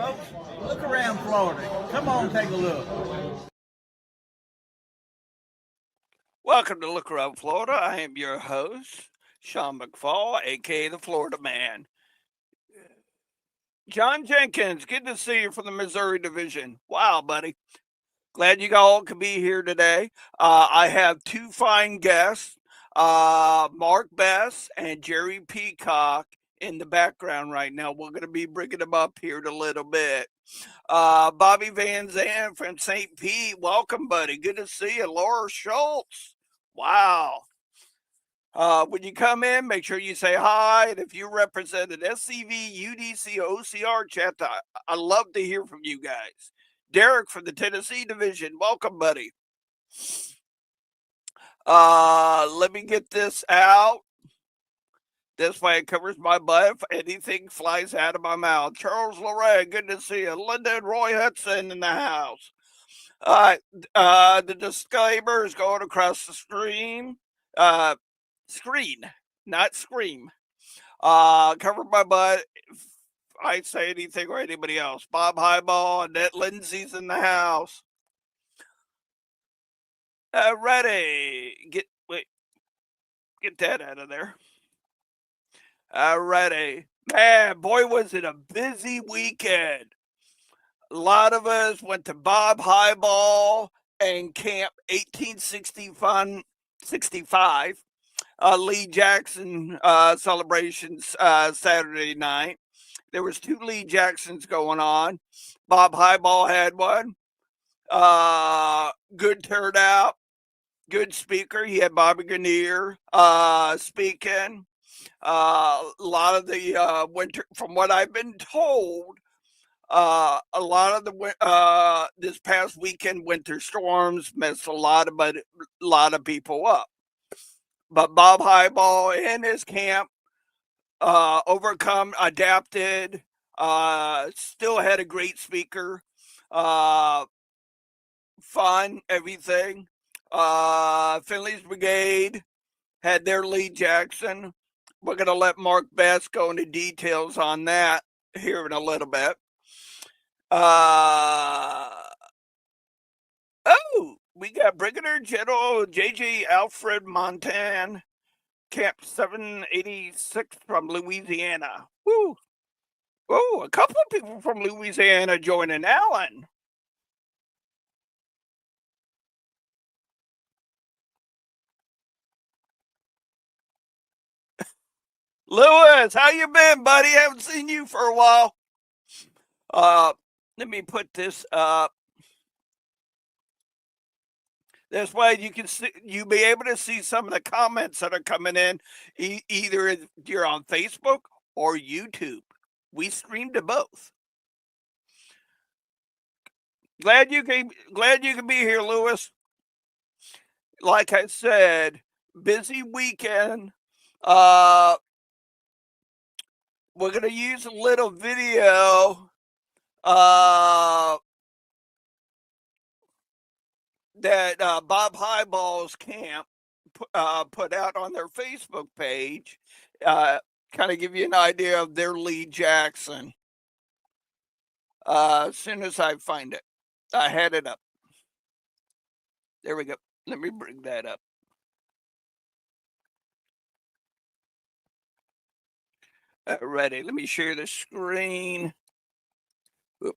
folks. Look around Florida. Come on, take a look. Welcome to Look Around Florida. I am your host, Sean McFall, aka the Florida Man. John Jenkins, good to see you from the Missouri Division. Wow, buddy. Glad you all could be here today. I have two fine guests, Mark Best and Jerry Peacock, in the background right now. We're going to be bringing them up here in a little bit. Bobby Van Zandt from St. Pete, welcome, buddy. Good to see you. Laura Schultz, wow. When you come in, make sure you say hi. And if you represent an SCV, UDC, OCR chat, I love to hear from you guys. Derek from the Tennessee Division, welcome, buddy. Let me get this out. This way it covers my butt if anything flies out of my mouth. Charles Lorraine, good to see you. Linda and Roy Hudson in the house. All right, the disclaimer is going across the screen. Screen, not scream. Covered my butt if I say anything or anybody else. Bob Highball, Annette Lindsay's in the house. Ready. Get that out of there. Alrighty. Man, boy, was it a busy weekend. A lot of us went to Bob Highball and Camp 1865 Lee Jackson celebrations Saturday night. There was two Lee Jacksons going on. Bob Highball had one. Good turnout. Good speaker. He had Bobby Grenier speaking. A lot of the winter, from what I've been told, a lot of the this past weekend winter storms messed a lot of people up. But Bob Highball and his camp overcome, adapted, still had a great speaker, fun, everything. Finley's Brigade had their Lee Jackson. We're going to let Mark Best go into details on that here in a little bit. We got Brigadier General J.J. Alfred Montan, Camp 786 from Louisiana. Woo! Oh, a couple of people from Louisiana joining Alan. Lewis, how you been, buddy? Haven't seen you for a while. Let me put this up. This way you can see, you'll be able to see some of the comments that are coming in, either if you're on Facebook or YouTube. We stream to both. Glad you can be here, Lewis. Like I said, busy weekend. We're gonna use a little video that Bob Highball's camp put out on their Facebook page. Kind of give you an idea of their Lee Jackson. As soon as I find it, I had it up. There we go. Let me bring that up. Ready. Let me share the screen. Oop.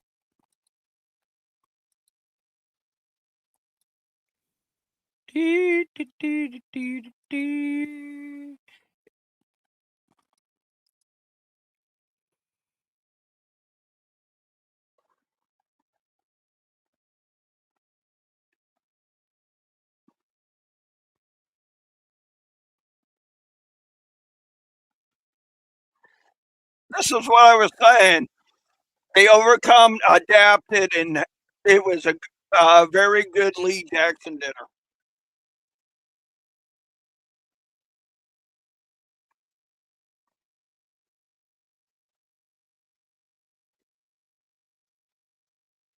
This is what I was saying. They overcome, adapted, and it was a very good Lee Jackson dinner.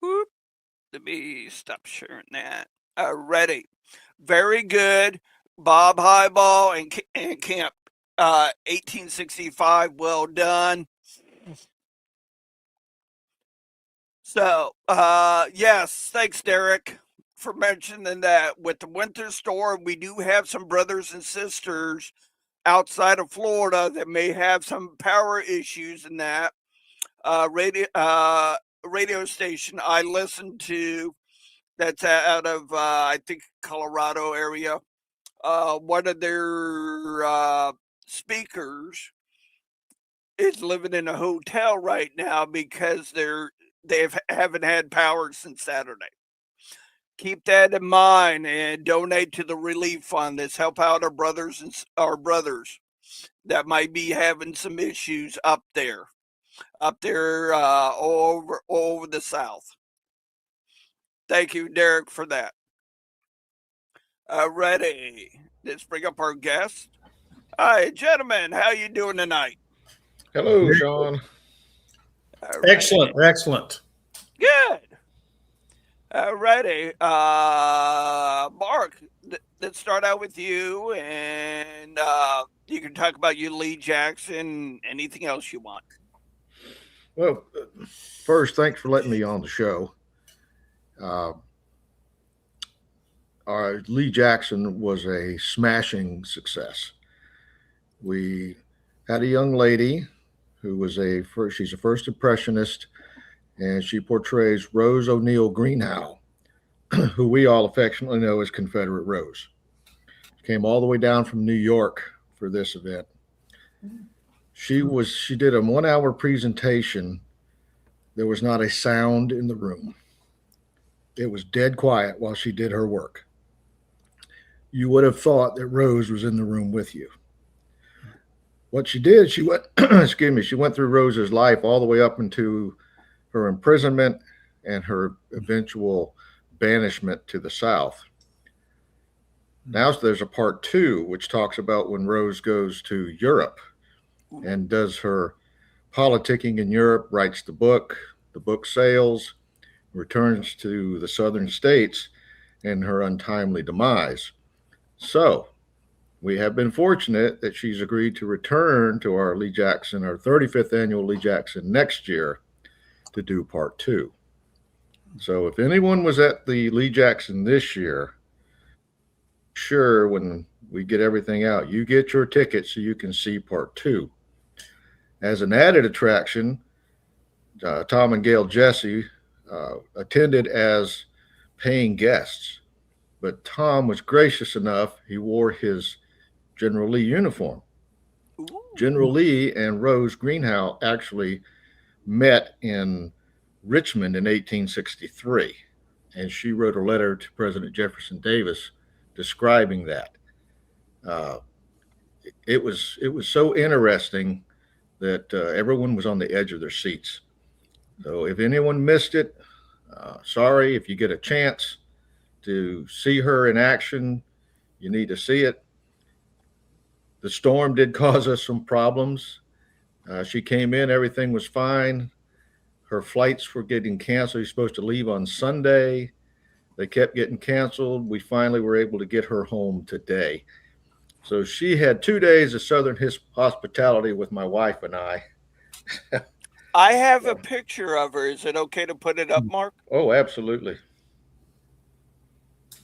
Whoop. Let me stop sharing that. Ready. Very good. Bob Highball and Camp 1865. Well done. So, yes, thanks, Derek, for mentioning that. With the winter storm, we do have some brothers and sisters outside of Florida that may have some power issues in that. Radio station I listen to that's out of I think Colorado area. One of their speakers is living in a hotel right now because they haven't had power since Saturday. Keep that in mind and donate to the relief fund. Let's help out our brothers that might be having some issues up there all over the South. Thank you, Derek, for that. Ready. Let's bring up our guest. Hi, gentlemen. How you doing tonight? Hello, Sean. Excellent, excellent. Good. Alrighty. Mark, let's start out with you, and you can talk about you, Lee Jackson, anything else you want. Well, first, thanks for letting me on the show. Our Lee Jackson was a smashing success. We had a young lady who was she's a first impressionist, and she portrays Rose O'Neal Greenhow, who we all affectionately know as Confederate Rose. She came all the way down from New York for this event. She did a 1 hour presentation. There was not a sound in the room. It was dead quiet while she did her work. You would have thought that Rose was in the room with you. What she did, she went, she went through Rose's life all the way up into her imprisonment and her eventual banishment to the South. Now there's a part 2, which talks about when Rose goes to Europe and does her politicking in Europe, writes the book sales, returns to the southern states, and her untimely demise. So we have been fortunate that she's agreed to return to our Lee Jackson, our 35th annual Lee Jackson next year to do part 2. So if anyone was at the Lee Jackson this year, sure, when we get everything out, you get your ticket so you can see part 2. As an added attraction, Tom and Gail Jesse attended as paying guests, but Tom was gracious enough. He wore his General Lee uniform. Ooh. General Lee and Rose Greenhow actually met in Richmond in 1863, and she wrote a letter to President Jefferson Davis describing that. It was so interesting that everyone was on the edge of their seats. So if anyone missed it, sorry. If you get a chance to see her in action, you need to see it. The storm did cause us some problems. She came in, everything was fine. Her flights were getting canceled. She was supposed to leave on Sunday. They kept getting canceled. We finally were able to get her home today. So she had 2 days of Southern hospitality with my wife and I. I have a picture of her. Is it okay to put it up, Mark? Oh, absolutely.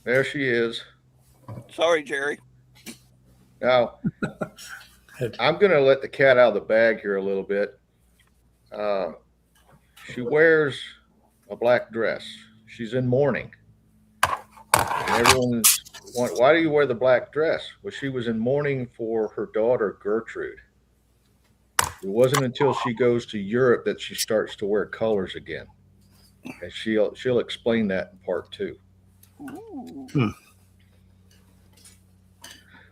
There she is. Sorry, Jerry. Now, I'm going to let the cat out of the bag here a little bit. She wears a black dress. She's in mourning. And everyone's, why do you wear the black dress? Well, she was in mourning for her daughter, Gertrude. It wasn't until she goes to Europe that she starts to wear colors again. And she'll explain that in part 2.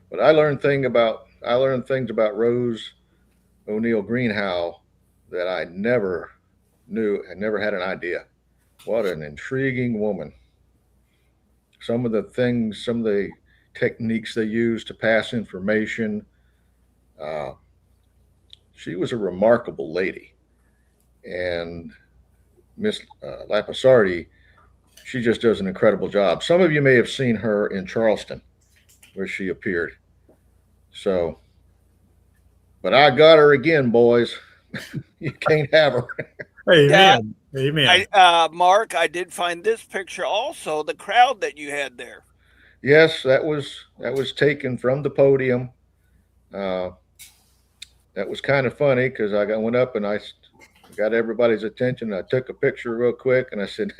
But I learned things about Rose O'Neal Greenhow that I never knew and never had an idea. What an intriguing woman. Some of the techniques they used to pass information. She was a remarkable lady. And Miss Lapasardi, she just does an incredible job. Some of you may have seen her in Charleston, where she appeared. So, but I got her again, boys. You can't have her. Amen. Amen. Mark, I did find this picture also. The crowd that you had there. Yes, that was taken from the podium. Uh, that was kind of funny because went up and I got everybody's attention. I took a picture real quick and I said,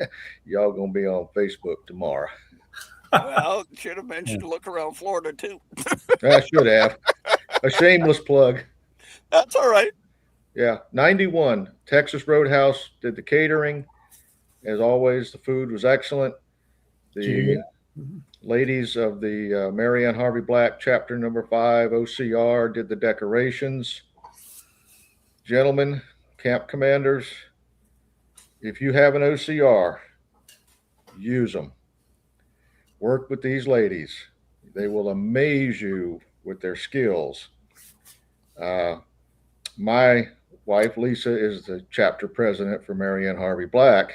"Y'all gonna be on Facebook tomorrow." Well, should have mentioned Look Around Florida too. I should have. A shameless plug. That's all right. Yeah, 91 Texas Roadhouse did the catering. As always, the food was excellent. The ladies of the Mary Ann Harvey Black Chapter Number 5 OCR did the decorations. Gentlemen, camp commanders, if you have an OCR, use them. Work with these ladies. They will amaze you with their skills. My wife, Lisa, is the chapter president for Mary Ann Harvey Black.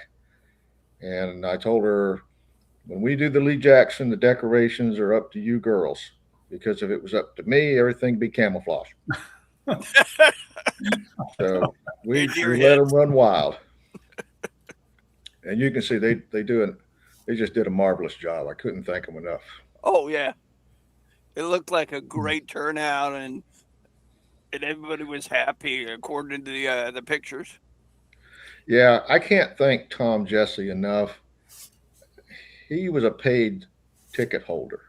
And I told her, when we do the Lee Jackson, the decorations are up to you girls. Because if it was up to me, everything would be camouflage. So we let them run wild. And you can see they just did a marvelous job. I couldn't thank them enough. Oh yeah, it looked like a great turnout, and everybody was happy according to the pictures. Yeah, I can't thank Tom Jesse enough. He was a paid ticket holder,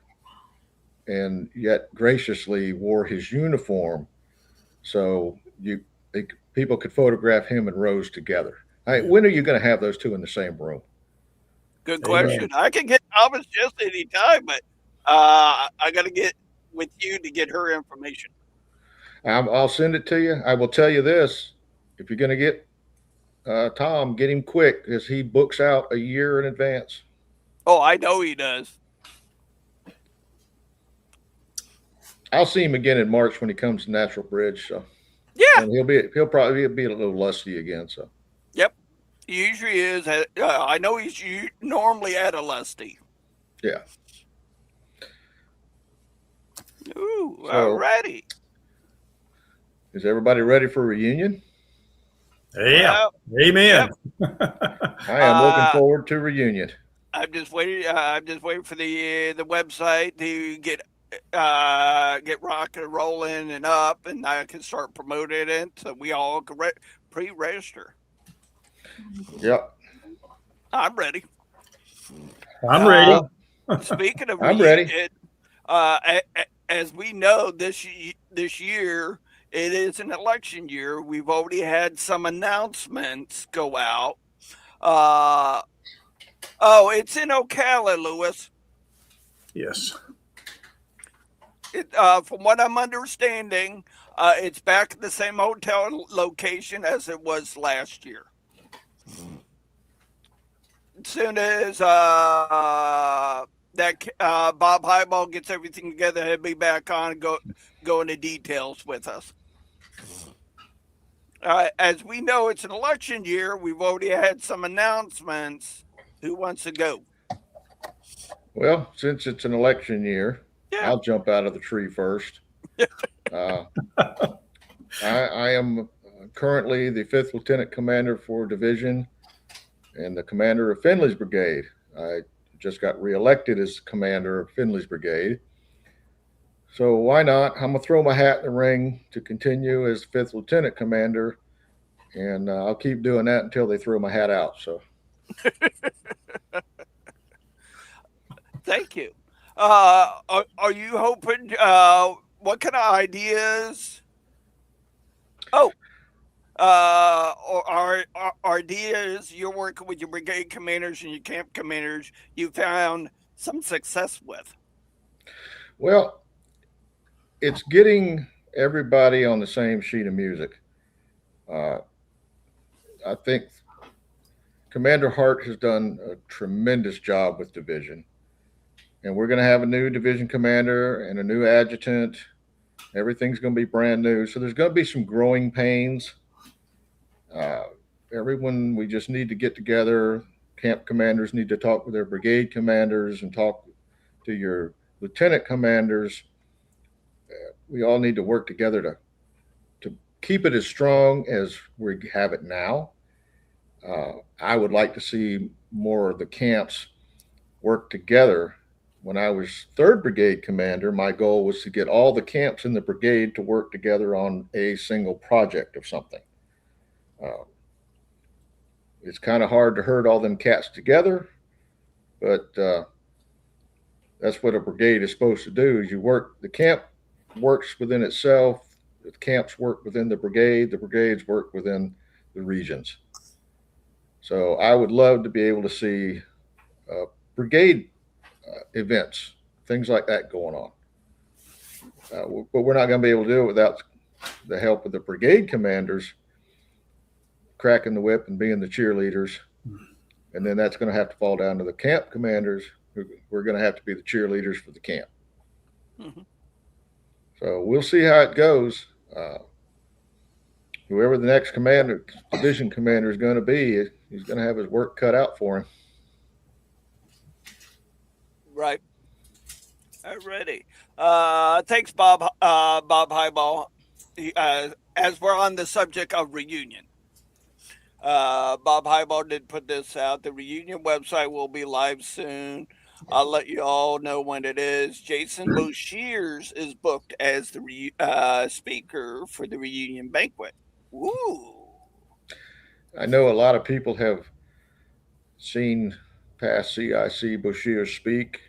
and yet graciously wore his uniform, so people could photograph him and Rose together. When are you going to have those two in the same room? Good question. I can get Thomas just anytime, but I got to get with you to get her information. I'll send it to you. I will tell you this: if you're going to get Tom, get him quick because he books out a year in advance. Oh, I know he does. I'll see him again in March when he comes to Natural Bridge. So yeah, and he'll probably be a little lusty again. So yep, he usually is. I know he's normally at a lusty. Yeah. Ooh, alrighty. Is everybody ready for a reunion? Yeah. Amen. Yep. I am looking forward to reunion. I'm just waiting. I'm just waiting for the website to get rocking and rolling and up, and I can start promoting it so we all can pre-register. Yep. I'm ready. I'm ready. Speaking of I'm reunion, as we know, this year it is an election year. We've already had some announcements go out. It's in Ocala, Lewis. Yes. From what I'm understanding, it's back at the same hotel location as it was last year. As soon as Bob Highball gets everything together, he'll be back on and go into details with us. As we know, it's an election year. We've already had some announcements. Who wants to go? Well, since it's an election year, I'll jump out of the tree first. I am currently the 5th Lieutenant Commander for Division and the commander of Finley's Brigade. I just got reelected as commander of Finley's Brigade. So why not? I'm going to throw my hat in the ring to continue as 5th Lieutenant Commander, and I'll keep doing that until they throw my hat out. So. Thank you. Are you hoping? What kind of ideas? Or are ideas you're working with your brigade commanders and your camp commanders you found some success with? Well, it's getting everybody on the same sheet of music. I think Commander Hart has done a tremendous job with division. And we're going to have a new division commander and a new adjutant. Everything's going to be brand new. So there's going to be some growing pains. Everyone, we just need to get together. Camp commanders need to talk with their brigade commanders and talk to your lieutenant commanders. We all need to work together to keep it as strong as we have it now. I would like to see more of the camps work together. When I was 3rd Brigade commander, my goal was to get all the camps in the brigade to work together on a single project of something. It's kind of hard to herd all them cats together, but that's what a brigade is supposed to do. Is you work, the camp works within itself, the camps work within the brigades work within the regions. So I would love to be able to see brigade events, things like that going on. But we're not going to be able to do it without the help of the brigade commanders cracking the whip and being the cheerleaders. And then that's going to have to fall down to the camp commanders, who are going to have to be the cheerleaders for the camp. Mhm. So we'll see how it goes. Whoever the next division commander is going to be, he's going to have his work cut out for him. Right. Alrighty. Thanks, Bob. Bob Highball. As we're on the subject of reunion, Bob Highball did put this out. The reunion website will be live soon. I'll let you all know when it is. Jason Boshears is booked as the speaker for the reunion banquet. Woo! I know a lot of people have seen past CIC Boshears speak.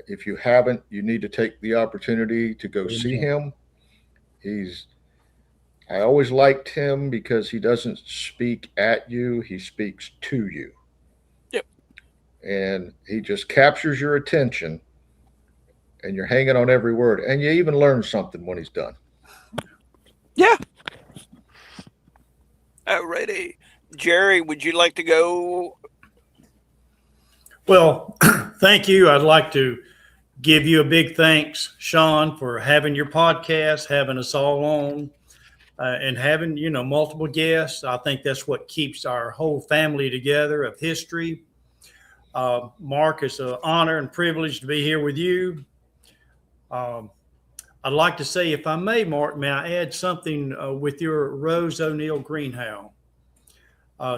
If you haven't, you need to take the opportunity to go see him. I always liked him because he doesn't speak at you, he speaks to you. Yep. And he just captures your attention and you're hanging on every word. And you even learn something when he's done. Yeah. Alrighty. Jerry, would you like to go? Well, thank you. I'd like to give you a big thanks, Sean, for having your podcast, having us all on, and having, multiple guests. I think that's what keeps our whole family together of history. Mark, it's an honor and privilege to be here with you. I'd like to say, if I may, Mark, may I add something with your Rose O'Neill Greenhow?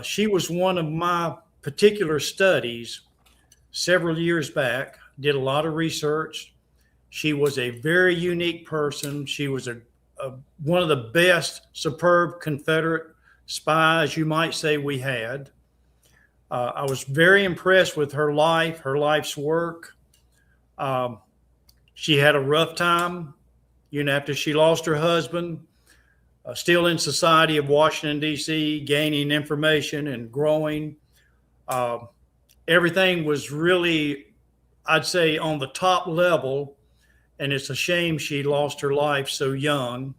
She was one of my particular studies several years back, did a lot of research. She was a very unique person. She was one of the best superb Confederate spies, you might say, we had. I was very impressed with her life's work. She had a rough time, after she lost her husband, still in Society of Washington, D.C., gaining information and growing. Everything was really, I'd say, on the top level, and it's a shame she lost her life so young.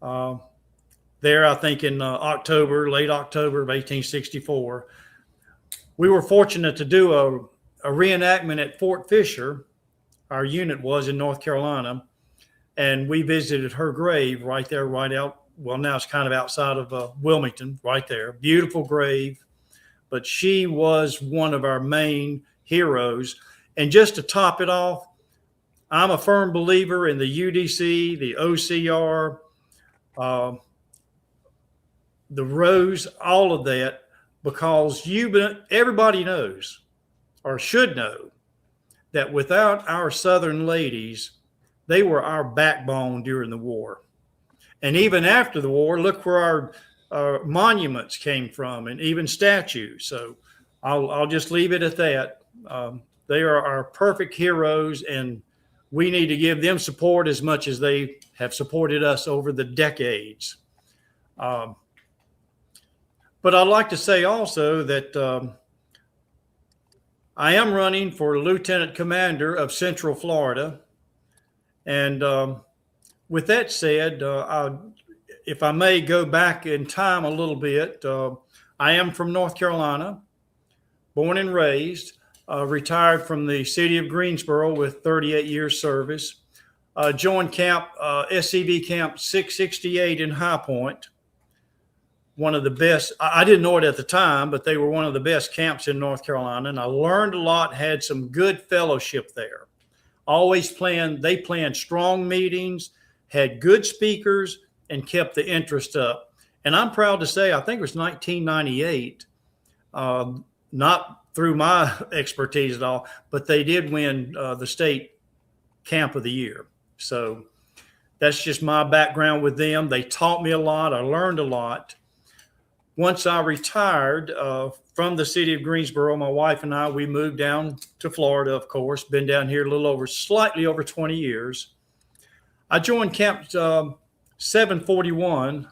There, I think in late October of 1864, we were fortunate to do a reenactment at Fort Fisher. Our unit was in North Carolina, and we visited her grave right there, now it's kind of outside of Wilmington, right there. Beautiful grave. But she was one of our main heroes. And just to top it off, I'm a firm believer in the UDC, the OCR, the Rose, all of that, because everybody knows, or should know, that without our Southern ladies, they were our backbone during the war. And even after the war, look where our monuments came from, and even statues. So I'll just leave it at that. They are our perfect heroes, and we need to give them support as much as they have supported us over the decades. But I'd like to say also that I am running for Lieutenant Commander of Central Florida. And with that said, if I may go back in time a little bit, I am from North Carolina, born and raised, retired from the city of Greensboro with 38 years service, joined SCV Camp 668 in High Point, one of the best. I didn't know it at the time, but they were one of the best camps in North Carolina, and I learned a lot, had some good fellowship there. They planned strong meetings, had good speakers, and kept the interest up. And I'm proud to say, I think it was 1998, not through my expertise at all, but they did win the state camp of the year. So that's just my background with them. They taught me a lot. I learned a lot. Once I retired from the city of Greensboro, my wife and I, we moved down to Florida, of course, been down here slightly over 20 years. I joined Camp 741,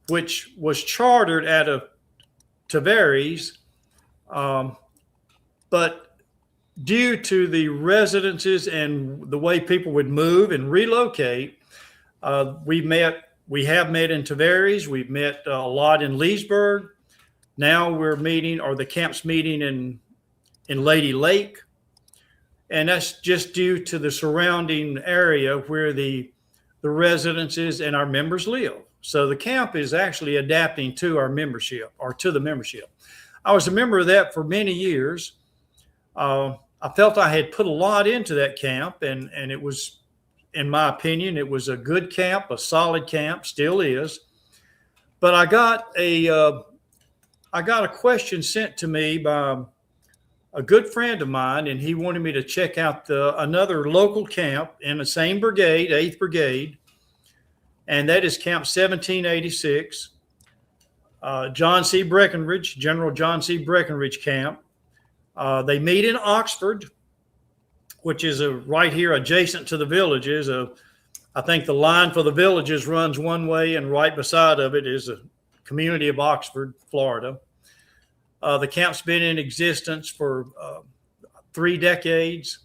which was chartered out of Tavares, but due to the residences and the way people would move and relocate, we have met in Tavares. We've met a lot in Leesburg. Now we're meeting, or the camp's meeting in Lady Lake. And that's just due to the surrounding area where the residences and our members live. So the camp is actually adapting to our membership, or to the membership. I was a member of that for many years. I felt I had put a lot into that camp, and it was, in my opinion, it was a good camp, a solid camp, still is. But I got a question sent to me by a good friend of mine, and he wanted me to check out another local camp in the same brigade, 8th Brigade, and that is Camp 1786, John C. Breckinridge, General John C. Breckinridge Camp. They meet in Oxford, which is right here adjacent to the villages. I think the line for the villages runs one way, and right beside of it is the community of Oxford, Florida. The camp's been in existence for 3 decades.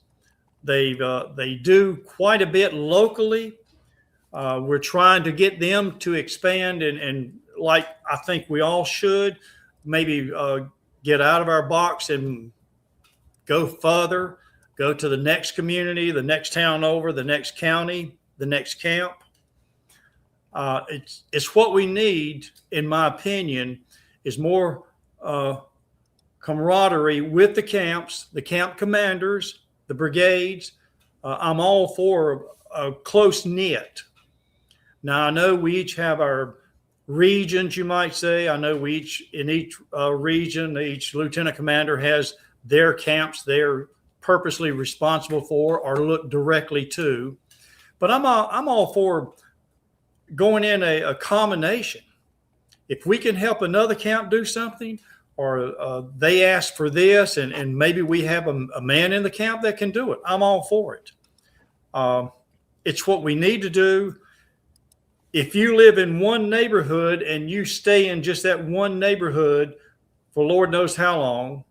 They do quite a bit locally. We're trying to get them to expand, and like I think we all should, maybe get out of our box and go further, go to the next community, the next town over, the next county, the next camp. It's what we need, in my opinion, is more camaraderie with the camps, the camp commanders, the brigades. I'm all for a close knit. Now, I know we each have our regions, you might say. I know in each region, each lieutenant commander has their camps they're purposely responsible for or look directly to. But I'm all for going in a combination. If we can help another camp do something, or they ask for this, and maybe we have a man in the camp that can do it, I'm all for it. It's what we need to do. If you live in one neighborhood and you stay in just that one neighborhood for Lord knows how long,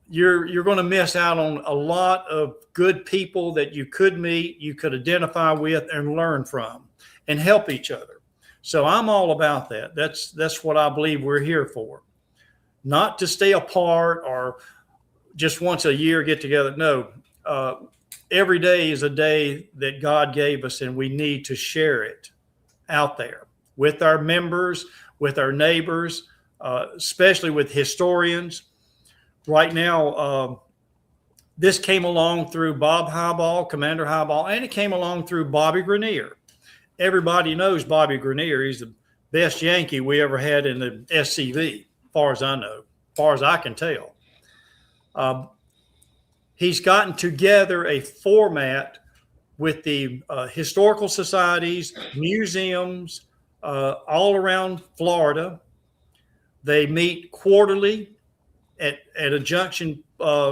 you're going to miss out on a lot of good people that you could meet, you could identify with and learn from and help each other. So I'm all about that. That's what I believe we're here for. Not to stay apart or just once a year get together. No, every day is a day that God gave us, and we need to share it out there with our members, with our neighbors, especially with historians. Right now, this came along through Bob Highball, Commander Highball, and it came along through Bobby Grenier. Everybody knows Bobby Grenier. He's the best Yankee we ever had in the SCV, as far as I know, as far as I can tell. He's gotten together a format with the historical societies, museums, all around Florida. They meet quarterly at a junction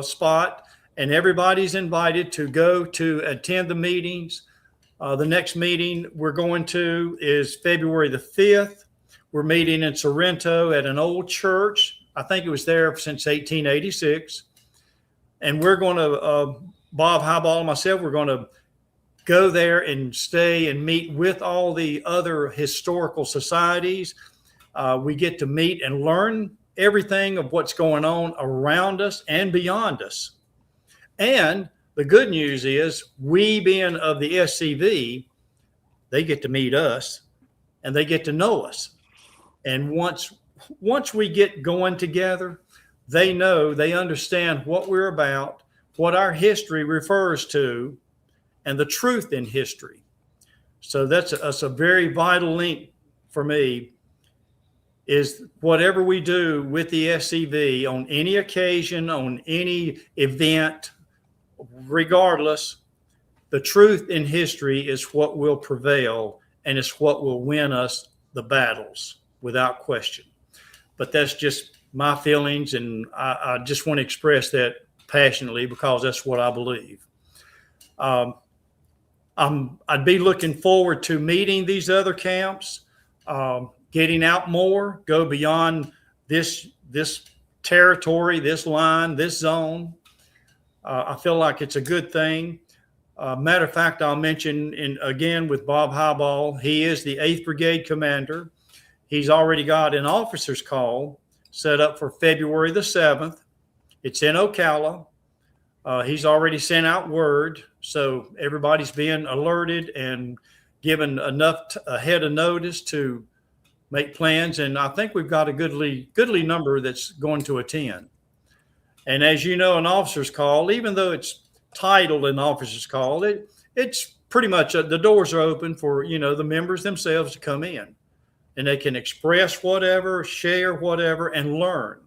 spot, and everybody's invited to go to attend the meetings. The next meeting we're going to is February the 5th. We're meeting in Sorrento at an old church. I think it was there since 1886. And we're going to, Bob Highball and myself, we're going to go there and stay and meet with all the other historical societies. We get to meet and learn everything of what's going on around us and beyond us. And the good news is, we being of the SCV, they get to meet us and they get to know us. And once we get going together, they know, they understand what we're about, what our history refers to, and the truth in history. So that's a very vital link for me. is whatever we do with the SCV on any occasion, on any event, regardless, the truth in history is what will prevail, and it's what will win us the battles without question. But that's just my feelings, and I just want to express that passionately because that's what I believe. I'd be looking forward to meeting these other camps, getting out more, go beyond this territory, this line, this zone. I feel like it's a good thing. Matter of fact, I'll mention again with Bob Highball, he is the 8th Brigade commander. He's already got an officer's call set up for February the 7th. It's in Ocala. He's already sent out word, so everybody's being alerted and given enough ahead of notice to make plans. And I think we've got a goodly number that's going to attend. And as you know, an officer's call, even though it's titled an officer's call, it's pretty much the doors are open for, the members themselves to come in, and they can express whatever, share whatever, and learn.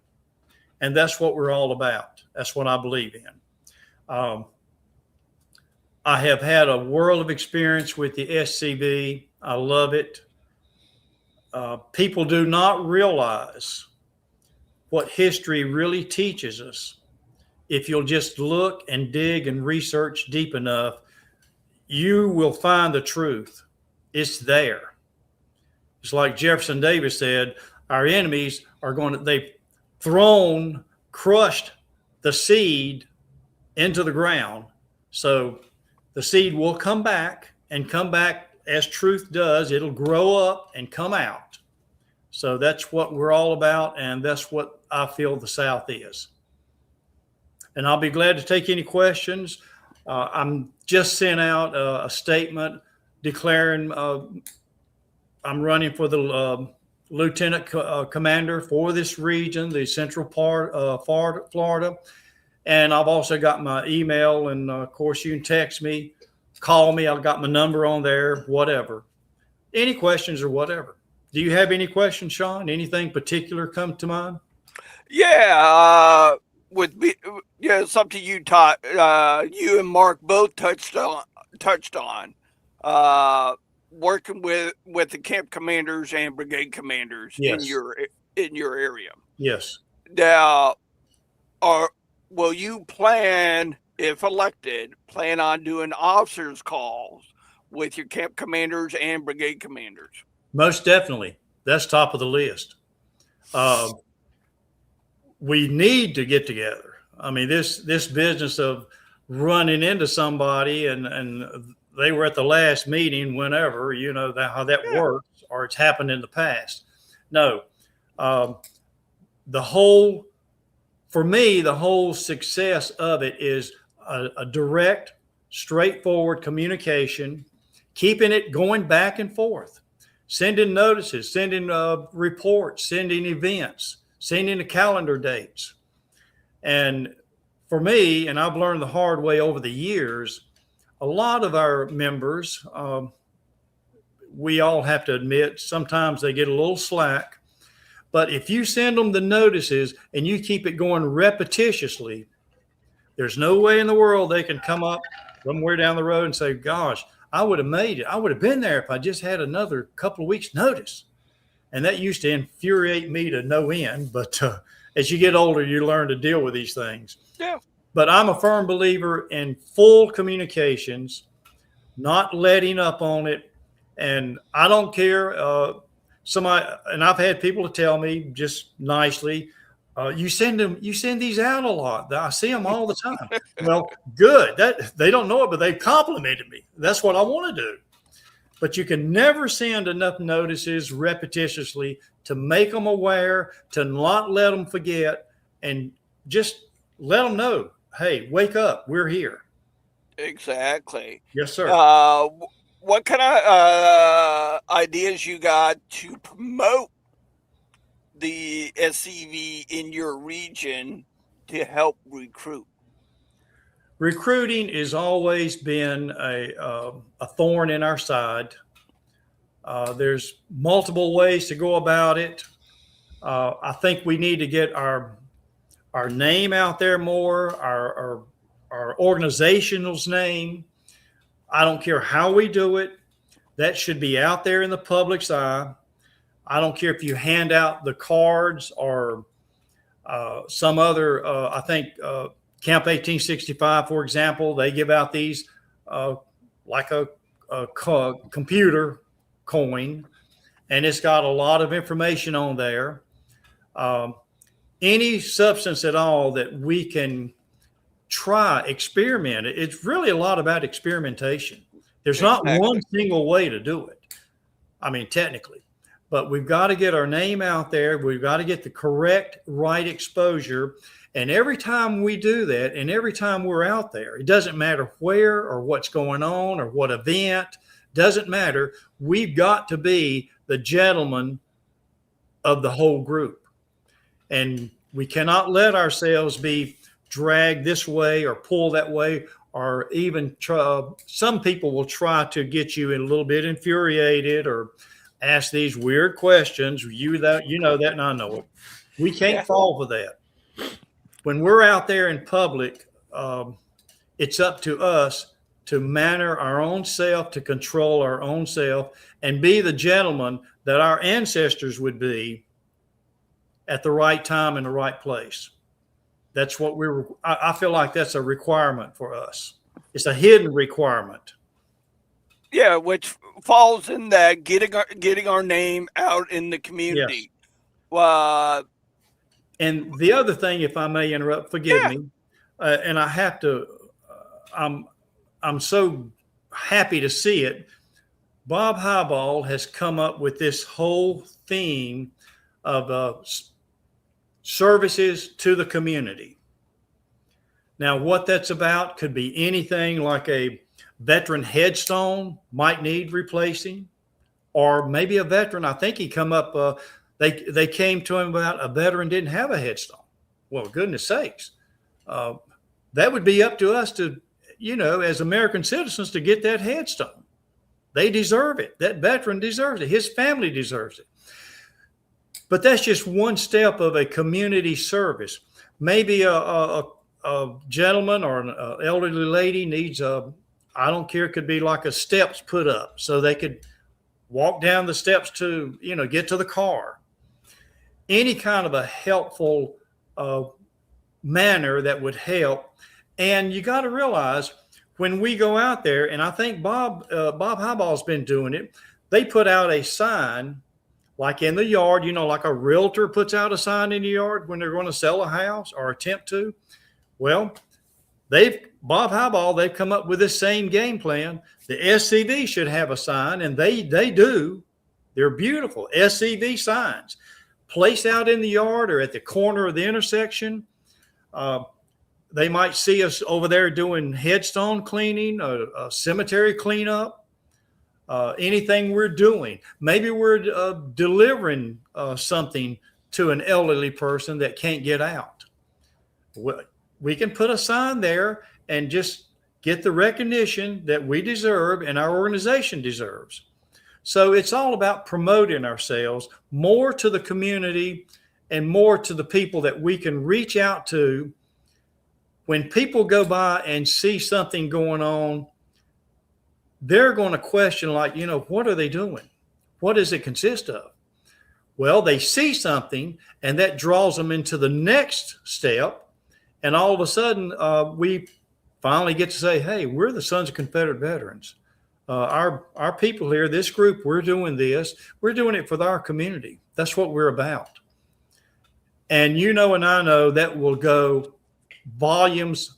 And that's what we're all about. That's what I believe in. I have had a world of experience with the SCV. I love it. People do not realize what history really teaches us. If you'll just look and dig and research deep enough, you will find the truth. It's there. It's like Jefferson Davis said, our enemies they've crushed the seed into the ground. So the seed will come back as truth does. It'll grow up and come out. So that's what we're all about, and that's what I feel the South is. And I'll be glad to take any questions. I'm just sent out a statement declaring I'm running for the lieutenant commander for this region, the central part of Florida. And I've also got my email, and of course you can text me, call me. I've got my number on there, whatever. Any questions or whatever. Do you have any questions, Sean? Anything particular come to mind? Yeah, something you taught, you and Mark both touched on, working with the camp commanders and brigade commanders. Yes. in your area. Yes. Now, will you plan, if elected, on doing officers' calls with your camp commanders and brigade commanders? Most definitely. That's top of the list. We need to get together. I mean, this business of running into somebody and they were at the last meeting whenever, how that works, or it's happened in the past. No. The whole success of it is a direct, straightforward communication, keeping it going back and forth, sending notices, sending reports, sending events, sending the calendar dates. And for me, and I've learned the hard way over the years, a lot of our members, we all have to admit, sometimes they get a little slack. But if you send them the notices and you keep it going repetitiously, there's no way in the world they can come up somewhere down the road and say, gosh, I would have made it. I would have been there if I just had another couple of weeks notice. And that used to infuriate me to no end. But as you get older, you learn to deal with these things. Yeah. But I'm a firm believer in full communications, not letting up on it. And I don't care. And I've had people to tell me just nicely, you send these out a lot. I see them all the time. Well, good. That they don't know it, but they've complimented me. That's what I want to do. But you can never send enough notices repetitiously to make them aware, to not let them forget, and just let them know, hey, wake up. We're here. Exactly. Yes, sir. What kind of ideas you got to promote the SCV in your region to help recruit? Recruiting has always been a thorn in our side. There's multiple ways to go about it. I think we need to get our name out there more, our organization's name. I don't care how we do it. That should be out there in the public's eye. I don't care if you hand out the cards or some other, I think Camp 1865, for example, they give out these like a computer coin, and it's got a lot of information on there. Any substance at all that we can experiment. It's really a lot about experimentation. There's not one single way to do it. I mean, technically, but we've got to get our name out there. We've got to get the correct, right exposure. And every time we do that, and every time we're out there, it doesn't matter where or what's going on or what event, doesn't matter. We've got to be the gentleman of the whole group. And we cannot let ourselves be dragged this way or pull that way, or even some people will try to get you a little bit infuriated or ask these weird questions. You know that, and I know it. We can't fall for that. When we're out there in public, it's up to us to manner our own self, to control our own self, and be the gentleman that our ancestors would be at the right time in the right place. That's what I feel like that's a requirement for us. It's a hidden requirement. Yeah, which falls in that getting our name out in the community. Yes. And the other thing, if I may interrupt, forgive me, and I have to, I'm so happy to see it. Bob Highball has come up with this whole theme of services to the community. Now, what that's about could be anything like a veteran headstone might need replacing, or maybe a veteran. I think he come up, they came to him about a veteran didn't have a headstone. Well, goodness sakes. That would be up to us to, as American citizens, to get that headstone. They deserve it. That veteran deserves it. His family deserves it. But that's just one step of a community service. Maybe a gentleman or an elderly lady needs I don't care, it could be like a steps put up so they could walk down the steps to, get to the car. Any kind of a helpful manner that would help. And you got to realize when we go out there, and I think Bob Highball's been doing it, they put out a sign like in the yard, like a realtor puts out a sign in the yard when they're going to sell a house or attempt to. Well, Bob Highball, they've come up with this same game plan. The SCV should have a sign, and they do. They're beautiful SCV signs placed out in the yard or at the corner of the intersection. They might see us over there doing headstone cleaning, a cemetery cleanup. Anything we're doing. Maybe we're delivering something to an elderly person that can't get out. We can put a sign there and just get the recognition that we deserve and our organization deserves. So it's all about promoting ourselves more to the community and more to the people that we can reach out to. When people go by and see something going on, they're going to question, like, what are they doing? What does it consist of? Well, they see something, and that draws them into the next step. And all of a sudden, we finally get to say, hey, we're the Sons of Confederate Veterans. Our people here, this group, we're doing this. We're doing it for our community. That's what we're about. And and I know that will go volumes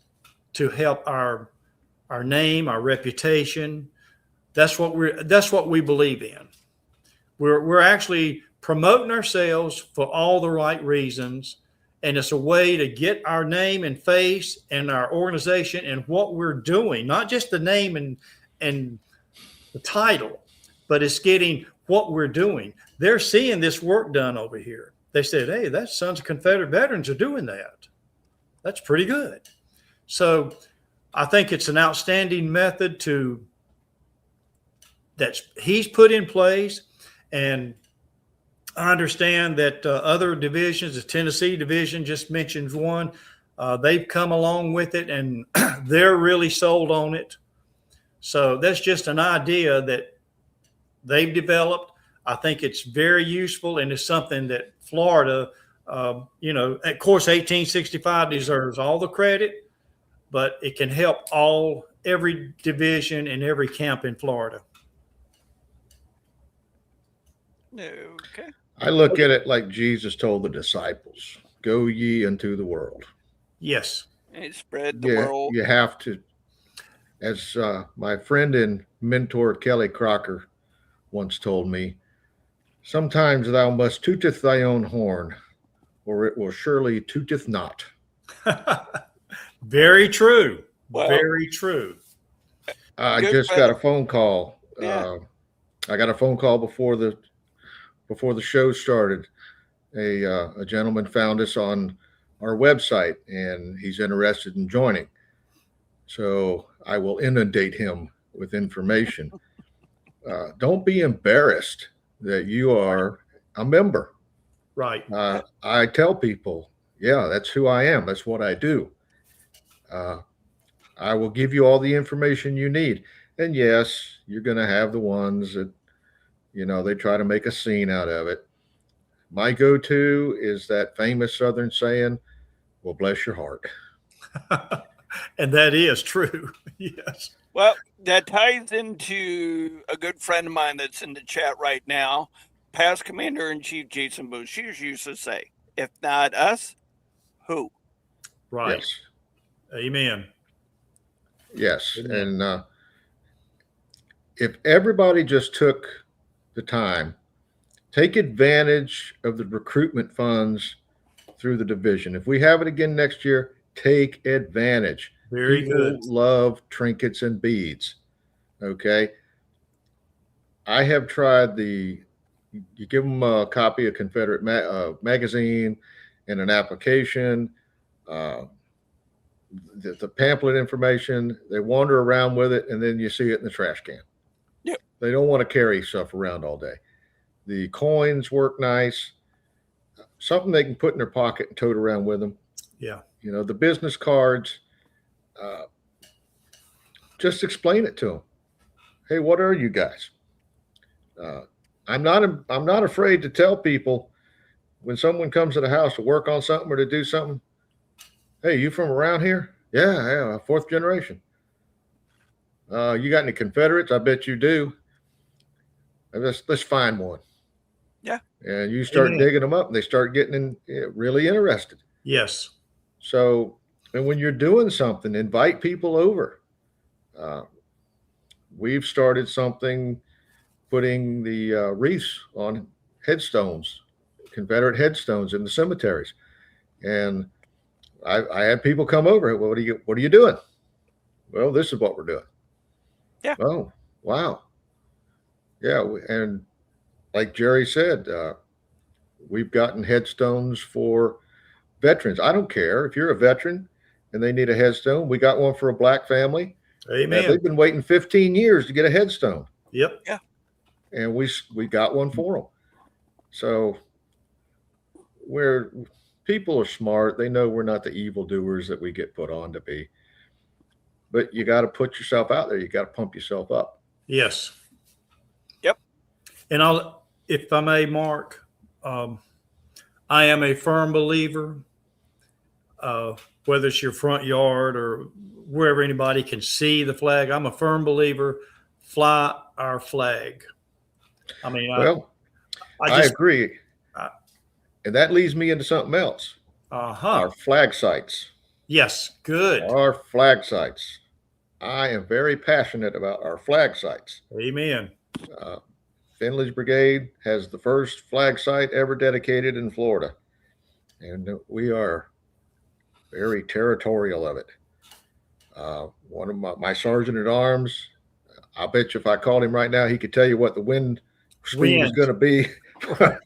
to help our name, our reputation. That's what we believe in. We're actually promoting ourselves for all the right reasons, and it's a way to get our name and face and our organization and what we're doing, not just the name and the title, but it's getting what we're doing. They're seeing this work done over here. They said, hey, that's Sons of Confederate Veterans are doing that. That's pretty good. So I think it's an outstanding method that he's put in place. And I understand that other divisions, the Tennessee division just mentioned one, they've come along with it and they're really sold on it. So that's just an idea that they've developed. I think it's very useful and it's something that Florida, of course, 1865 deserves all the credit, but it can help every division and every camp in Florida. Okay. I look at it like Jesus told the disciples, go ye into the world. Yes. And spread the world. You have to, as my friend and mentor Kelly Crocker once told me, sometimes thou must tooteth thy own horn, or it will surely tooteth not. Very true. Well, very true. I just got a phone call. Yeah. I got a phone call before the show started. A gentleman found us on our website and he's interested in joining. So I will inundate him with information. Don't be embarrassed that you are a member. Right. I tell people, yeah, that's who I am. That's what I do. I will give you all the information you need. And yes, you're going to have the ones that, they try to make a scene out of it. My go-to is that famous Southern saying, well, bless your heart. And that is true. Yes. Well, that ties into a good friend of mine that's in the chat right now, past Commander-in-Chief Jason Boshiers used to say, if not us, who? Right. Yes. Amen. Yes. Amen. And if everybody just took the time, take advantage of the recruitment funds through the division. If we have it again next year, take advantage. Very People good. love trinkets and beads. Okay. I have tried you give them a copy of Confederate magazine and an application, the pamphlet information, they wander around with it, and then you see it in the trash can. Yep. They don't want to carry stuff around all day. The coins work nice. Something they can put in their pocket and tote around with them. Yeah. The business cards, just explain it to them. Hey, what are you guys? I'm not afraid to tell people when someone comes to the house to work on something or to do something. Hey, you from around here? Yeah, fourth generation. You got any Confederates? I bet you do. Let's find one. Yeah. And you start digging them up and they start getting really interested. Yes. So, and when you're doing something, invite people over. We've started something, putting the wreaths on headstones, Confederate headstones in the cemeteries. And I had people come over. Well, what are you doing? Well, this is what we're doing. Yeah. Oh, wow. Yeah. And like Jerry said, we've gotten headstones for veterans. I don't care if you're a veteran and they need a headstone. We got one for a black family. Amen. They've been waiting 15 years to get a headstone. Yep. Yeah. And we got one for them. So people are smart. They know we're not the evildoers that we get put on to be. But you got to put yourself out there. You got to pump yourself up. Yes. Yep. And if I may, Mark, I am a firm believer, whether it's your front yard or wherever anybody can see the flag, I'm a firm believer, fly our flag. I mean, I agree. And that leads me into something else. Our flag sites. Yes, good. Our flag sites. I am very passionate about our flag sites. Amen. Finley's Brigade has the first flag site ever dedicated in Florida. And we are very territorial of it. One of my sergeant at arms, I bet you if I called him right now, he could tell you what the wind speed is going to be for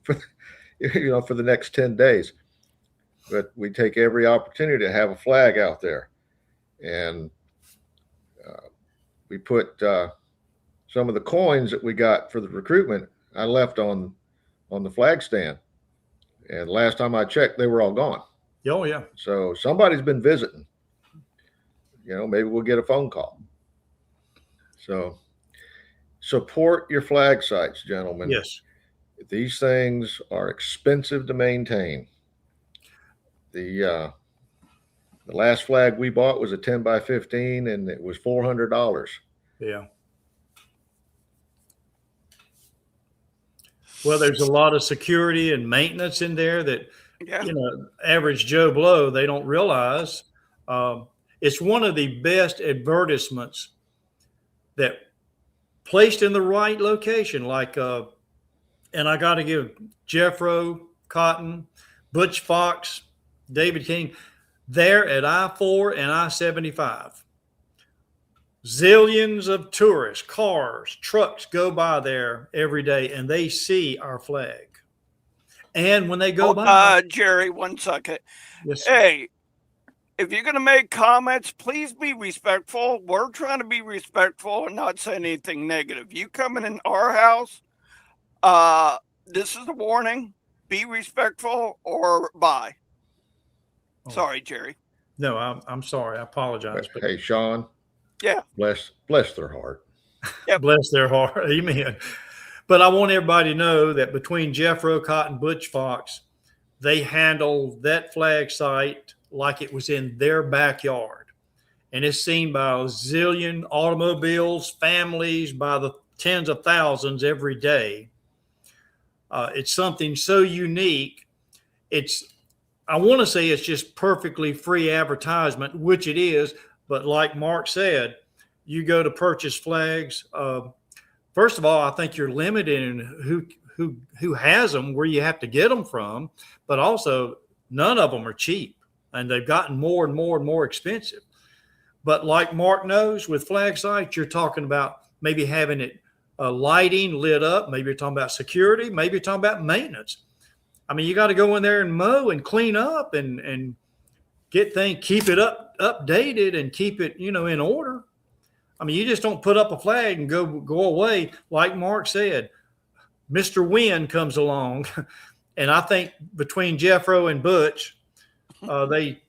the next 10 days. But we take every opportunity to have a flag out there. And we put some of the coins that we got for the recruitment, I left on on the flag stand. And last time I checked, they were all gone. Oh, yeah. So somebody's been visiting. Maybe we'll get a phone call. So support your flag sites, gentlemen. Yes. These things are expensive to maintain. The last flag we bought was a 10 by 15 and it was $400. Yeah. Well, there's a lot of security and maintenance in there that, Yeah. average Joe Blow, they don't realize. It's one of the best advertisements that placed in the right location. Like, and I got to give Jeffro, Cotton, Butch Fox, David King, there at I-4 and I-75. Zillions of tourists, cars, trucks go by there every day, and they see our flag. And when they go by, Jerry, 1 second. yes, Hey, if you're going to make comments, please be respectful. We're trying to be respectful and not say anything negative. You coming in our house, this is a warning. Be respectful or bye. Oh. Sorry, Jerry. No, I'm sorry. I apologize. But Hey, Sean. Yeah. Bless their heart. bless their heart. Amen. But I want everybody to know that between Jeffro, Cotton, Butch Fox, they handle that flag site like it was in their backyard. And it's seen by a zillion automobiles, families, by the tens of thousands every day. It's something so unique. I want to say it's just perfectly free advertisement, which it is. But like Mark said, you go to purchase flags. First of all, I think you're limited in who has them, where you have to get them from. But also, none of them are cheap, and they've gotten more and more and more expensive. But like Mark knows, with flag sites, you're talking about maybe having it lighting lit up. Maybe you're talking about security. Maybe you're talking about maintenance. I mean, you got to go in there and mow and clean up and get things, keep it updated and keep it, in order. I mean, you just don't put up a flag and go away. Like Mark said, Mr. Wind comes along, and I think between Jeffro and Butch, they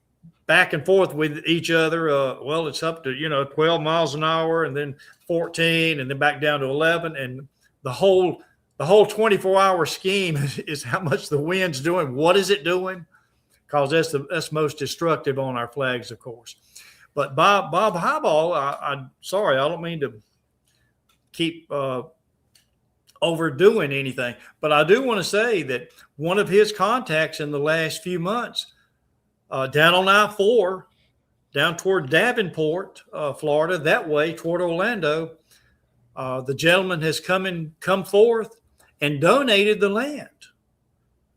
back and forth with each other. Well, it's up to 12 miles an hour, and then 14, and then back down to 11, and the whole 24-hour scheme is how much the wind's doing. What is it doing? Because that's most destructive on our flags, of course. But Bob Highball, I'm sorry, I don't mean to keep overdoing anything, but I do want to say that one of his contacts in the last few months, down on I-4, down toward Davenport, Florida, that way toward Orlando, the gentleman has come forth and donated the land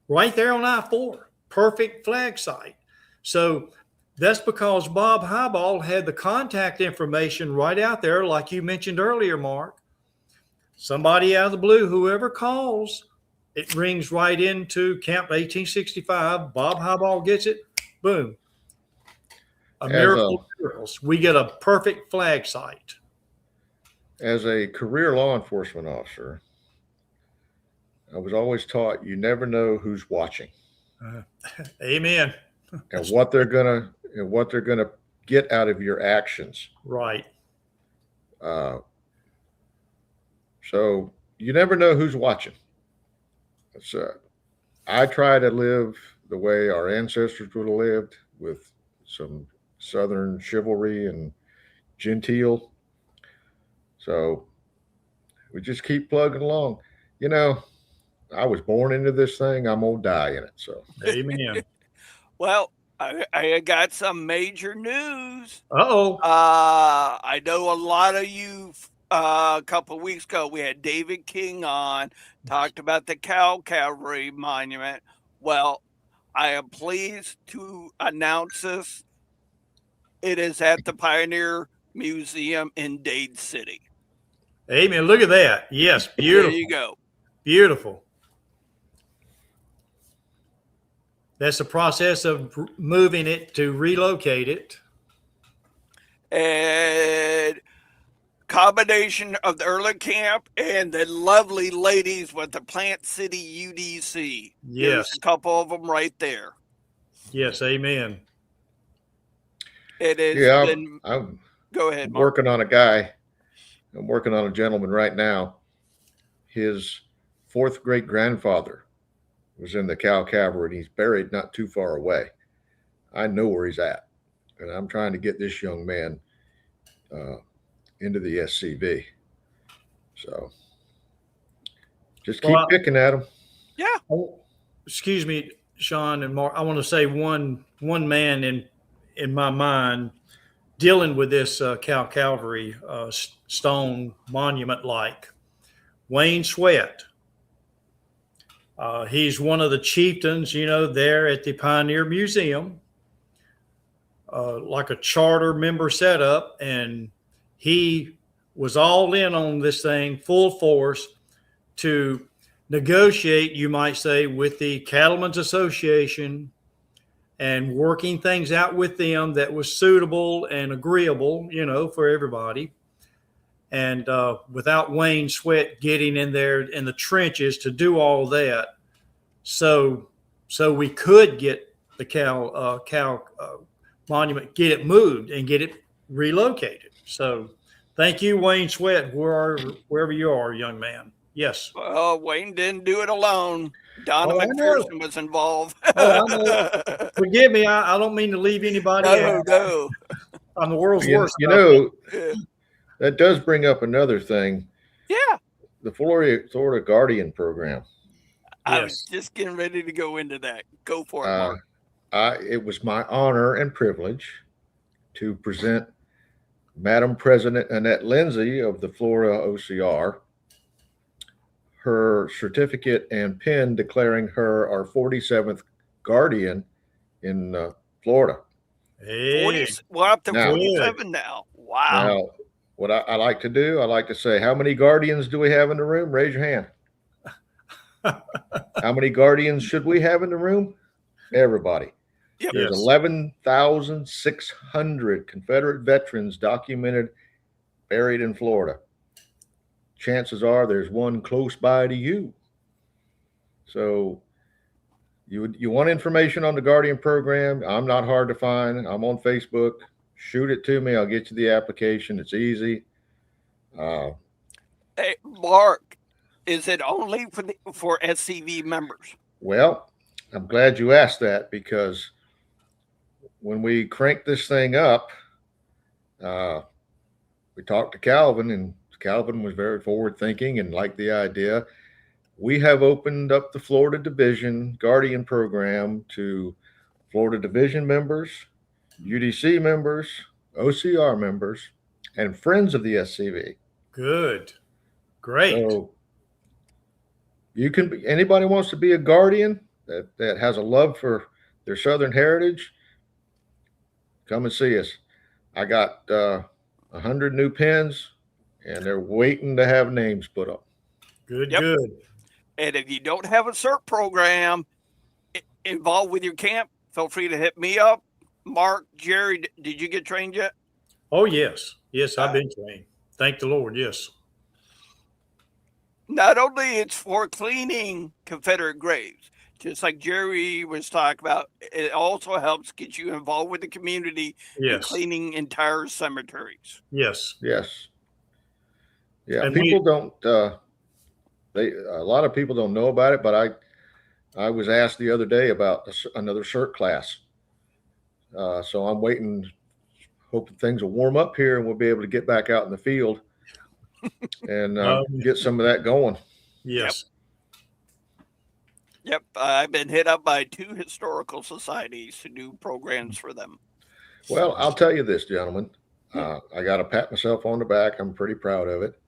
right there on I-4. Perfect flag site. So that's because Bob Highball had the contact information right out there, like you mentioned earlier, Mark. Somebody out of the blue, whoever calls, it rings right into Camp 1865. Bob Highball gets it. Boom. A miracle of miracles. We get a perfect flag site. As a career law enforcement officer, I was always taught you never know who's watching. Amen. And what they're gonna get out of your actions. Right. So you never know who's watching. I try to live the way our ancestors would have lived, with some Southern chivalry and genteel. So we just keep plugging along. I was born into this thing. I'm gonna die in it. So amen. Well, I got some major news. Uh-oh. I know a lot of you. A couple of weeks ago, we had David King on, talked about the Cal Cavalry Monument. Well, I am pleased to announce this. It is at the Pioneer Museum in Dade City. Amen. Look at that. Yes, beautiful. There you go. Beautiful. That's the process of moving it to relocate it. And combination of the early camp and the lovely ladies with the Plant City UDC. Yes. There's a couple of them right there. Yes. Amen. It is. Yeah, I'm Go ahead, Mark. working on a guy. I'm working on a gentleman right now. His fourth great grandfather was in the Cal Cavalry, and he's buried not too far away. I know where he's at, and I'm trying to get this young man into the SCV. So just keep picking at him. Yeah. Oh, excuse me, Sean and Mark. I want to say one man in my mind dealing with this Cal Cavalry stone monument like Wayne Sweat. He's one of the chieftains, there at the Pioneer Museum, like a charter member setup, and he was all in on this thing, full force, to negotiate, you might say, with the Cattlemen's Association and working things out with them that was suitable and agreeable, for everybody. And without Wayne Sweat getting in there in the trenches to do all that, so we could get the Cal monument, get it moved and get it relocated. So thank you, Wayne Sweat, wherever you are, young man. Yes. Well, Wayne didn't do it alone. Donna I know. McPherson was involved. Oh, I know. Forgive me. I don't mean to leave anybody out. No. I'm the world's worst. That does bring up another thing. Yeah. The Florida Guardian program. I was just getting ready to go into that. Go for it, Mark. It was my honor and privilege to present Madam President Annette Lindsay of the Florida OCR her certificate and pin declaring her our 47th Guardian in Florida. Hey. We're up to 47 now. Wow. Now, what I like to do, I like to say, how many Guardians do we have in the room? Raise your hand. How many Guardians should we have in the room? Everybody. Yep. There's 11,600 Confederate veterans documented buried in Florida. Chances are there's one close by to you. So you want information on the Guardian program? I'm not hard to find. I'm on Facebook. Shoot it to me. I'll get you the application. It's easy. Hey, Mark, is it only for SCV members? Well, I'm glad you asked that, because when we cranked this thing up, we talked to Calvin, and Calvin was very forward thinking and liked the idea. We have opened up the Florida Division Guardian program to Florida Division members, UDC members, OCR members, and friends of the SCV. Good. Great. So you can be, anybody wants to be a Guardian that has a love for their Southern heritage, come and see us. I got 100 new pins, and they're waiting to have names put up. Good, Yep. good. And if you don't have a CERT program involved with your camp, feel free to hit me up. Mark, Jerry, did you get trained yet? Oh, yes. Yes, I've been trained. Thank the Lord. Yes. Not only it's for cleaning Confederate graves, just like Jerry was talking about, it also helps get you involved with the community in Yes. cleaning entire cemeteries. Yes. Yes. Yeah. And People don't, a lot of people don't know about it, but I was asked the other day about another CERT class. So I'm waiting, hoping things will warm up here and we'll be able to get back out in the field and get some of that going. Yes. Yep. I've been hit up by 2 historical societies to do programs for them. Well, I'll tell you this, gentlemen. I got to pat myself on the back. I'm pretty proud of it.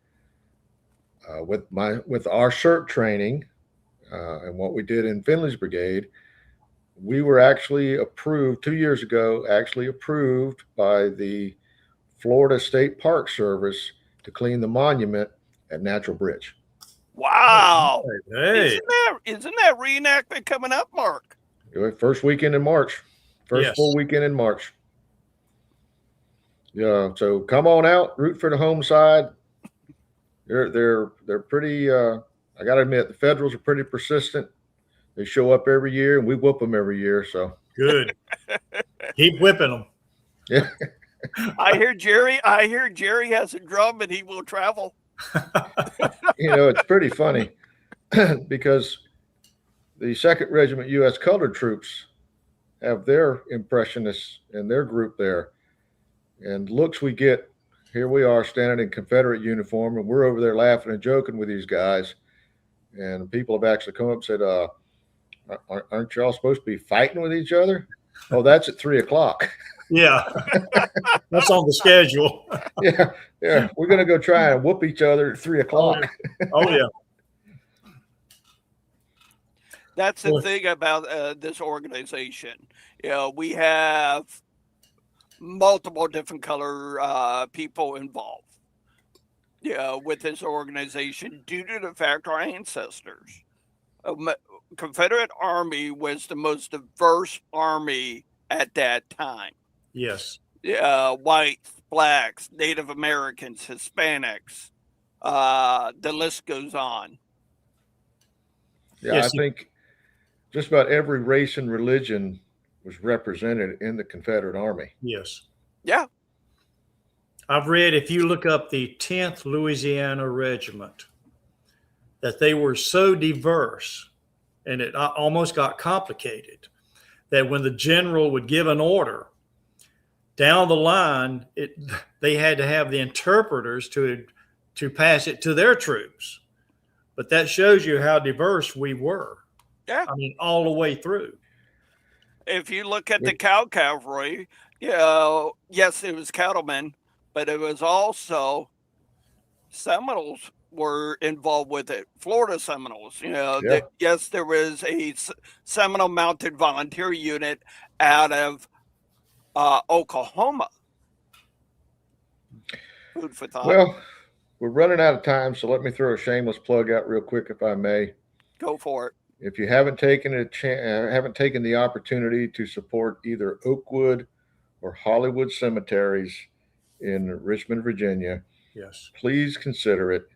With our CERT training and what we did in Finley's Brigade, we were actually approved 2 years ago, approved by the Florida State Park Service to clean the monument at Natural Bridge. Wow. Hey. Isn't that reenactment coming up, Mark? First weekend in March. First Yes. full weekend in March. Yeah, so come on out, root for the home side. They're pretty. I got to admit, the Federals are pretty persistent. They show up every year, and we whoop them every year. So Good. Keep whipping them. yeah, I hear Jerry has a drum and he will travel. it's pretty funny because the 2nd Regiment U.S. Colored Troops have their impressionists in their group there, and looks we get. Here we are standing in Confederate uniform, and we're over there laughing and joking with these guys. And people have actually come up and said, aren't y'all supposed to be fighting with each other? Oh, that's at 3:00. Yeah. That's on the schedule. Yeah. We're going to go try and whoop each other at 3:00. Oh, yeah. That's the thing about this organization. We have multiple different color people involved. With this organization due to the fact our ancestors. Confederate Army was the most diverse army at that time. Yes. Whites, blacks, Native Americans, Hispanics. The list goes on. Yeah, Yes. I think just about every race and religion was represented in the Confederate Army. Yes. Yeah. I've read, if you look up the 10th Louisiana Regiment, that they were so diverse, and it almost got complicated, that when the general would give an order, down the line, they had to have the interpreters to pass it to their troops. But that shows you how diverse we were. Yeah. I mean, all the way through. If you look at the cow cavalry, yes, it was cattlemen, but it was also Seminoles were involved with it. Florida Seminoles, yes, there was a Seminole Mounted Volunteer Unit out of Oklahoma. Food for thought. Well, we're running out of time, so let me throw a shameless plug out real quick, if I may. Go for it. If you haven't taken the opportunity to support either Oakwood or Hollywood cemeteries in Richmond, Virginia, Yes. please consider it.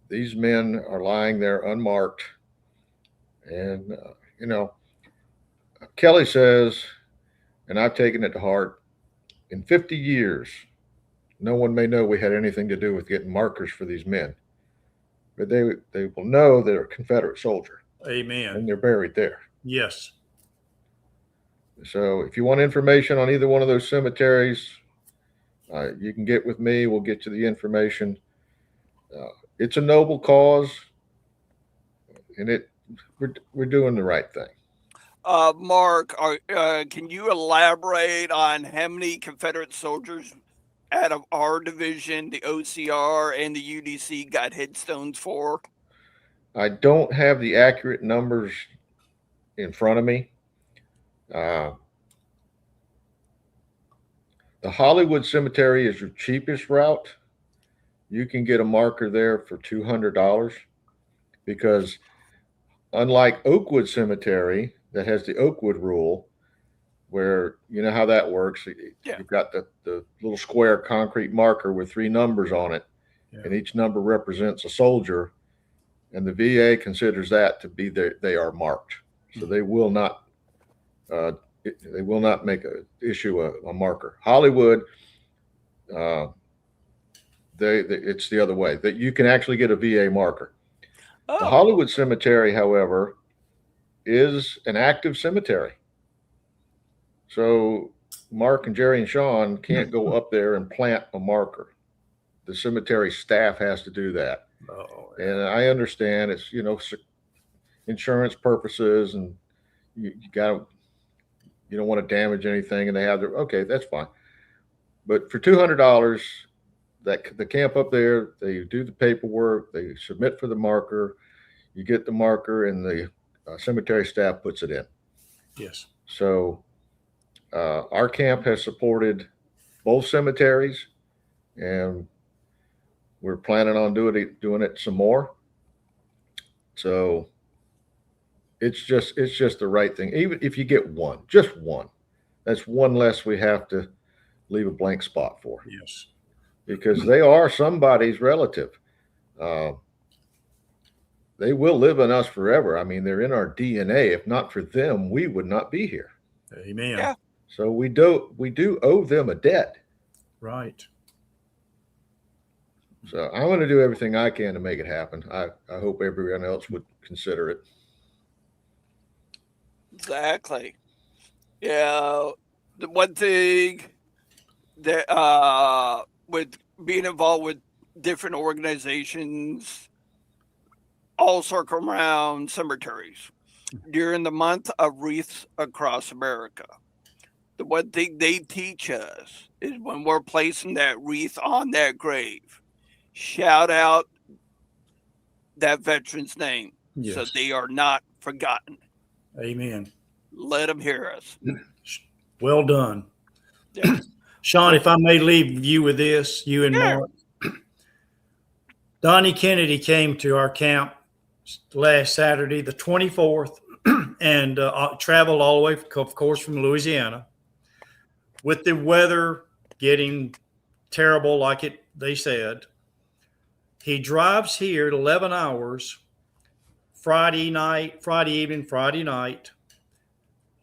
These men are lying there unmarked, and Kelly says, and I've taken it to heart, in 50 years, no one may know we had anything to do with getting markers for these men, but they will know they're a Confederate soldier. Amen. And they're buried there. Yes. So if you want information on either one of those cemeteries, you can get with me. We'll get you the information. It's a noble cause, and we're doing the right thing. Mark, can you elaborate on how many Confederate soldiers out of our division, the OCR and the UDC, got headstones for? I don't have the accurate numbers in front of me. The Hollywood Cemetery is your cheapest route. You can get a marker there for $200 because unlike Oakwood Cemetery that has the Oakwood rule, where you know how that works. Yeah. You've got the little square concrete marker with 3 numbers on it, and each number represents a soldier, and the VA considers that to be they are marked. So they will not issue a marker. Hollywood, it's the other way, that you can actually get a VA marker. Oh. The Hollywood Cemetery, however, is an active cemetery. So Mark and Jerry and Sean can't go up there and plant a marker. The cemetery staff has to do that. Oh, And I understand it's, insurance purposes, and you don't want to damage anything, and they have okay, that's fine. But for $200, the camp up there, they do the paperwork, they submit for the marker, you get the marker, and the cemetery staff puts it in. yes. So our camp has supported both cemeteries, and we're planning on doing it some more. So it's just the right thing. Even if you get one, just one, that's one less we have to leave a blank spot for, Yes. because they are somebody's relative. They will live in us forever. I mean, they're in our DNA. If not for them, we would not be here. Amen. Yeah. So we do owe them a debt. Right. So I'm going to do everything I can to make it happen. I hope everyone else would consider it. Exactly. Yeah. The one thing that with being involved with different organizations, all circle around cemeteries during the month of wreaths across America. The one thing they teach us is when we're placing that wreath on that grave, shout out that veteran's name so Yes. they are not forgotten. Amen. Let them hear us. Well done. Yeah. Sean, if I may leave you with this, you and Yeah. Mark. Donnie Kennedy came to our camp last Saturday, the 24th, and traveled all the way, of course, from Louisiana. With the weather getting terrible, like they said, he drives here at 11 hours Friday evening, Friday night.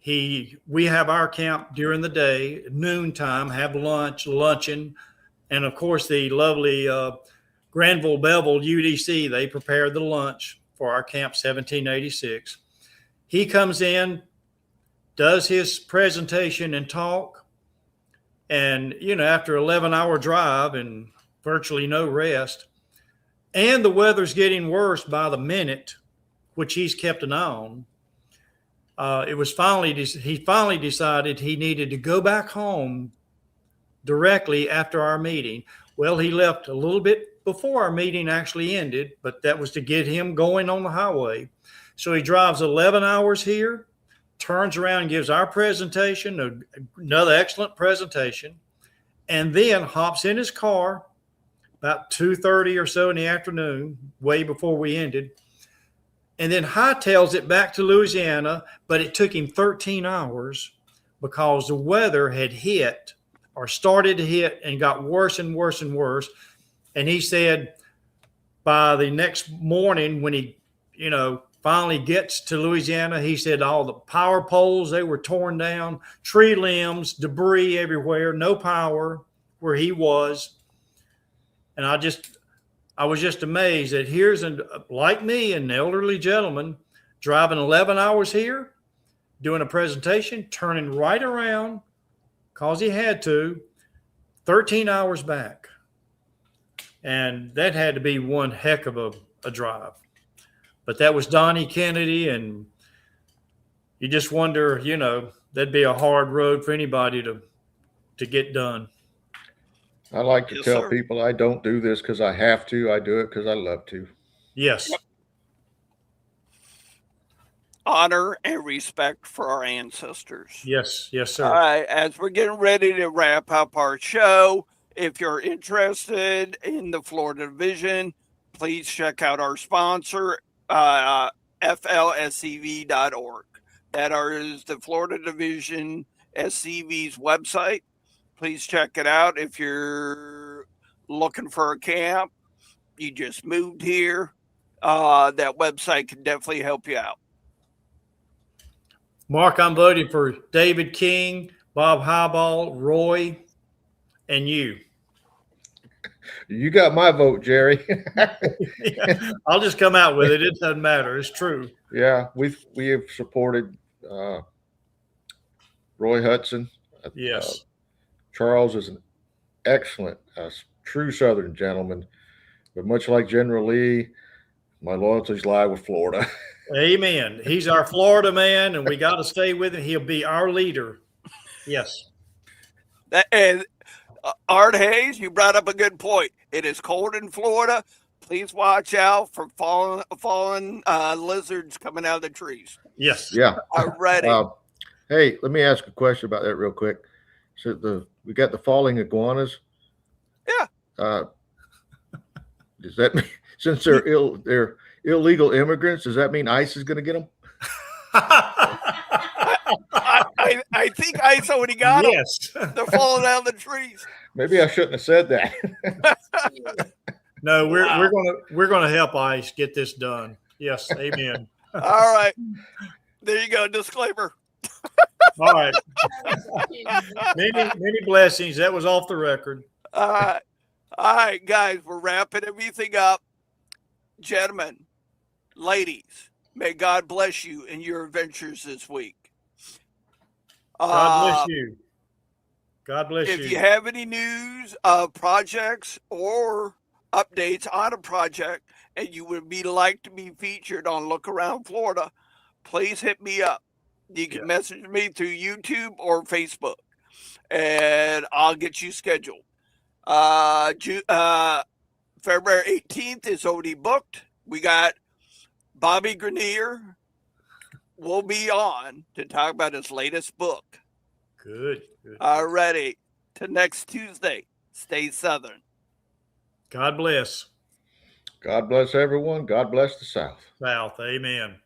We have our camp during the day, noontime, have luncheon, and of course the lovely Granville Bevel UDC, they prepared the lunch for our camp 1786. He comes in, does his presentation and talk, and after 11-hour drive and virtually no rest, and the weather's getting worse by the minute, which he's kept an eye on. He finally decided he needed to go back home directly after our meeting. Well, he left a little bit before our meeting actually ended, but that was to get him going on the highway. So he drives 11 hours here, turns around and gives our presentation, another excellent presentation, and then hops in his car about 2:30 or so in the afternoon, way before we ended, and then hightails it back to Louisiana, but it took him 13 hours because the weather had hit or started to hit and got worse and worse and worse. And he said by the next morning when he, finally gets to Louisiana, he said all the power poles, they were torn down, tree limbs, debris everywhere, no power where he was. And I was just amazed that here's like me, an elderly gentleman driving 11 hours here, doing a presentation, turning right around because he had to, 13 hours back. And that had to be one heck of a drive. But that was Donnie Kennedy, and you just wonder, that'd be a hard road for anybody to get done. I like to Yes, tell sir. people I don't do this because I have to. I do it because I love to. Yes. Honor and respect for our ancestors. Yes. Yes, sir. All right, as we're getting ready to wrap up our show, if you're interested in the Florida Division, please check out our sponsor, flscv.org. That is the Florida Division SCV's website. Please check it out. If you're looking for a camp, you just moved here, that website can definitely help you out. Mark, I'm voting for David King, Bob Highball, Roy, and you. You got my vote, Jerry. I'll just come out with it. It doesn't matter. It's true. Yeah, we have supported Roy Hudson. Yes. Charles is an excellent, true Southern gentleman, but much like General Lee, my loyalties lie with Florida. Amen. He's our Florida man, and we got to stay with him. He'll be our leader. Yes. And Art Hayes, you brought up a good point. It is cold in Florida. Please watch out for fallen lizards coming out of the trees. Yes. Yeah. Already. Hey, let me ask a question about that real quick. So we got the falling iguanas. Yeah. Does that mean, since they're illegal immigrants, does that mean ICE is going to get them? I I think Ice already got them. Yes. They're falling out of the trees. Maybe I shouldn't have said that. No, Wow. we're gonna help ICE get this done. Yes, amen. All right. There you go. Disclaimer. All right. Many blessings. That was off the record. All right, guys, we're wrapping everything up. Gentlemen, ladies, may God bless you in your adventures this week. God bless you. God bless you. If you have any news of projects or updates on a project and you would like to be featured on Look Around Florida, please hit me up. You can message me through YouTube or Facebook, and I'll get you scheduled. February 18th is already booked. We got Bobby Grenier will be on to talk about his latest book. Good. Alrighty. Till next Tuesday. Stay Southern. God bless. God bless everyone. God bless the South. South. Amen.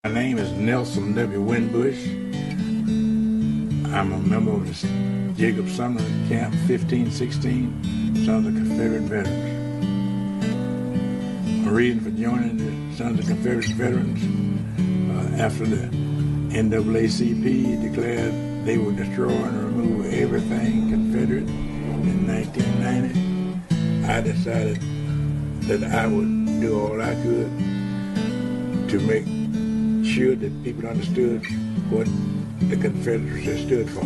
My name is Nelson W. Winbush. I'm a member of the Jacob Sumner Camp 1516 Sons of Confederate Veterans. My reason for joining the Sons of Confederate Veterans after the NAACP declared they would destroy and remove everything Confederate in 1990, I decided that I would do all I could to make sure that people understood what the Confederacy stood for.